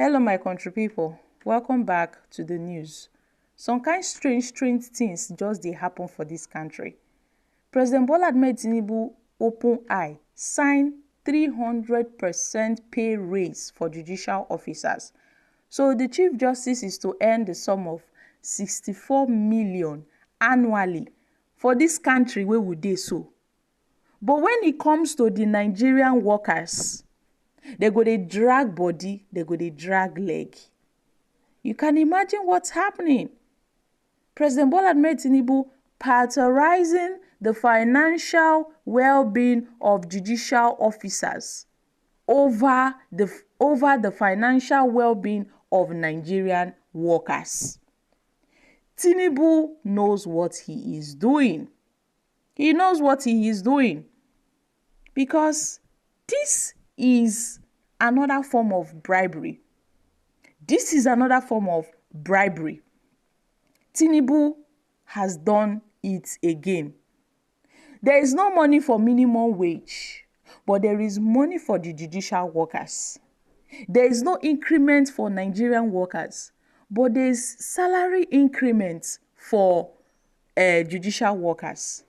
Hello my country people, welcome back to the news. Some kind strange things just dey happen for this country. President Bola Ahmed Tinubu open eye, sign 300% pay raise for judicial officers. So the Chief Justice is to earn the sum of 64 million annually for this country wey we dey so. But when it comes to the Nigerian workers, they go dey drag body, they go dey drag leg. You can imagine what's happening. President Bola Ahmed Tinubu prioritizing the financial well-being of judicial officers over the financial well-being of Nigerian workers. Tinubu knows what he is doing. He knows what he is doing because this is another form of bribery. This is another form of bribery. Tinubu has done it again. There is no money for minimum wage, but there is money for the judicial workers. There is no increment for Nigerian workers, but there is salary increment for judicial workers.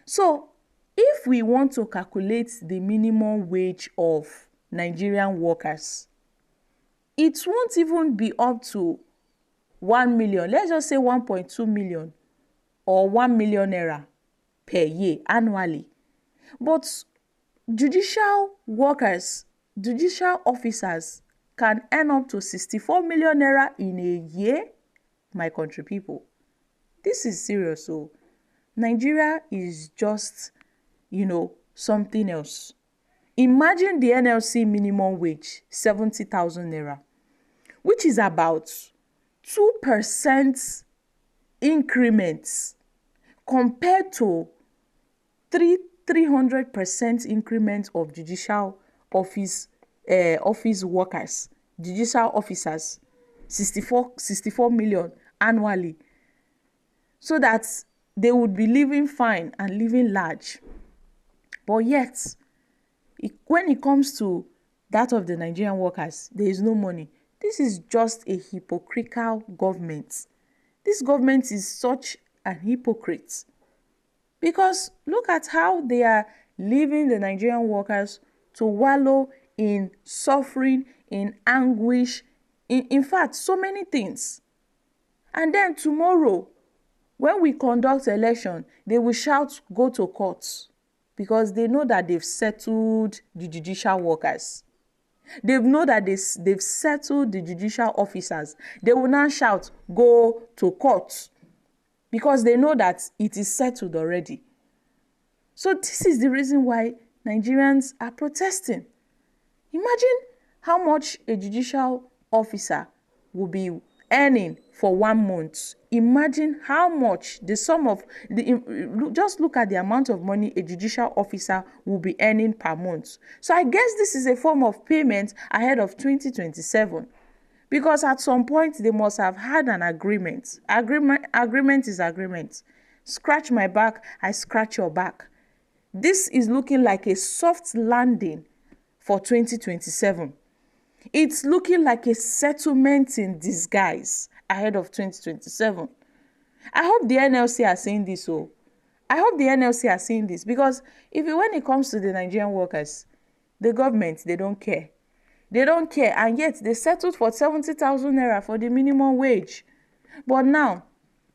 So, if we want to calculate the minimum wage of Nigerian workers, it won't even be up to 1 million. Let's just say 1.2 million or 1 million naira per year annually. But judicial workers, judicial officers can earn up to 64 million naira in a year. My country people, this is serious. So Nigeria is just, something else. Imagine the NLC minimum wage, 70,000 naira, which is about 2% increments compared to 300% increment of judicial office workers, judicial officers, 64 million annually, so that they would be living fine and living large. But yet, when it comes to that of the Nigerian workers, there is no money. This is just a hypocritical government. This government is such an hypocrite. Because look at how they are leaving the Nigerian workers to wallow in suffering, in anguish, in fact, so many things. And then tomorrow, when we conduct election, they will shout, go to court, because they know that they've settled the judicial workers. They know that they've settled the judicial officers. They will now shout, go to court, because they know that it is settled already. So this is the reason why Nigerians are protesting. Imagine how much a judicial officer will be earning for 1 month. Imagine how much the sum of just look at the amount of money a judicial officer will be earning per month. So I guess this is a form of payment ahead of 2027, because at some point they must have had an agreement. Agreement is agreement. Scratch my back, I scratch your back. This is looking like a soft landing for 2027. It's looking like a settlement in disguise ahead of 2027. I hope the NLC are saying this. I hope the NLC are saying this, because when it comes to the Nigerian workers, the government, they don't care. They don't care, and yet they settled for 70,000 naira for the minimum wage. But now,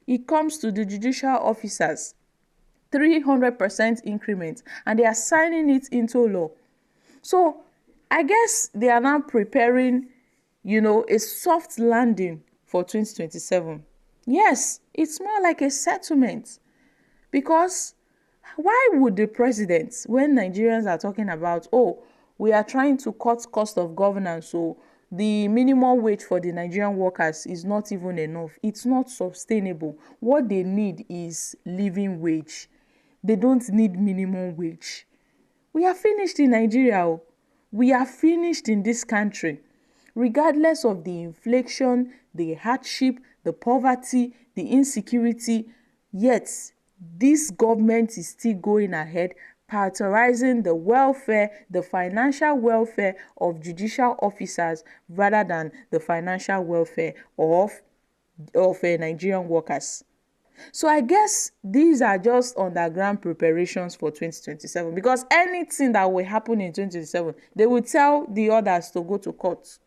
it comes to the judicial officers, 300% increment, and they are signing it into law. So I guess they are now preparing, a soft landing for 2027. Yes, it's more like a settlement. Because why would the president, when Nigerians are talking about, we are trying to cut cost of governance, so the minimum wage for the Nigerian workers is not even enough. It's not sustainable. What they need is living wage. They don't need minimum wage. We are finished in Nigeria. We are finished in this country. Regardless of the inflation, the hardship, the poverty, the insecurity, yet this government is still going ahead prioritizing the welfare, the financial welfare of judicial officers rather than the financial welfare of Nigerian workers. So I guess these are just underground preparations for 2027, because anything that will happen in 2027, they will tell the others to go to court.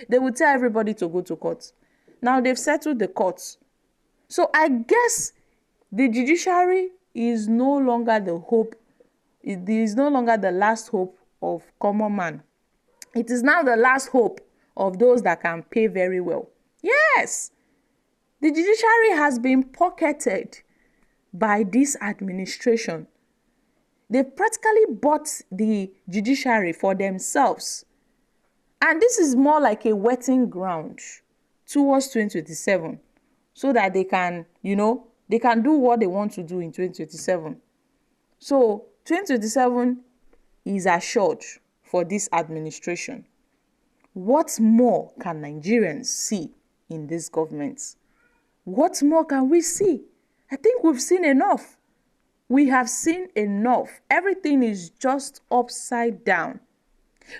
They will tell everybody to go to court. Now they've settled the courts. So I guess the judiciary is no longer the hope. It is no longer the last hope of common man. It is now the last hope of those that can pay very well. Yes, the judiciary has been pocketed by this administration. They practically bought the judiciary for themselves. And this is more like a wetting ground towards 2027, so that they can, they can do what they want to do in 2027. So 2027 is assured for this administration. What more can Nigerians see in this government? What more can we see? I think we've seen enough. We have seen enough. Everything is just upside down.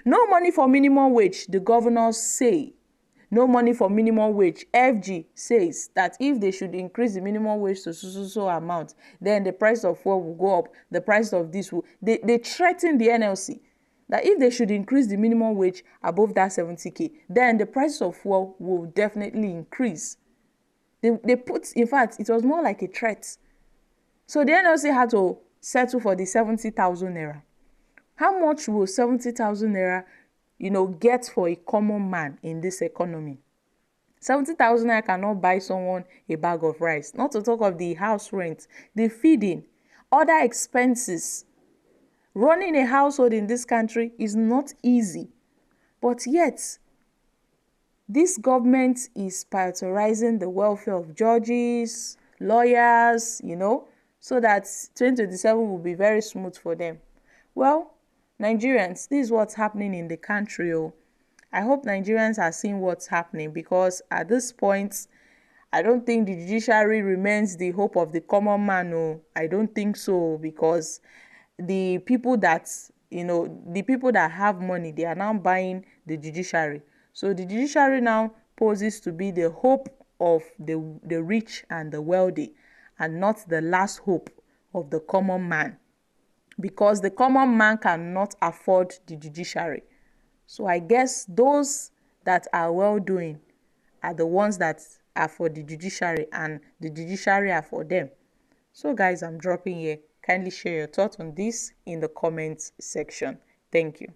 No money for minimum wage, the governors say. No money for minimum wage. FG says that if they should increase the minimum wage to so amount, then the price of fuel will go up. The price of this will... They threaten the NLC that if they should increase the minimum wage above that 70K, then the price of fuel will definitely increase. They put, in fact, it was more like a threat. So the NLC had to settle for the 70,000 naira. How much will 70,000 naira, get for a common man in this economy? 70,000 naira cannot buy someone a bag of rice. Not to talk of the house rent, the feeding, other expenses. Running a household in this country is not easy. But yet, this government is prioritizing the welfare of judges, lawyers, so that 2027 will be very smooth for them. Well, Nigerians, this is what's happening in the country. I hope Nigerians are seeing what's happening, because at this point, I don't think the judiciary remains the hope of the common man. I don't think so, because the people that, the people that have money, they are now buying the judiciary. So the judiciary now poses to be the hope of the rich and the wealthy, and not the last hope of the common man, because the common man cannot afford the judiciary. So I guess those that are well-doing are the ones that are for the judiciary, and the judiciary are for them. So guys, I'm dropping here. Kindly share your thoughts on this in the comments section. Thank you.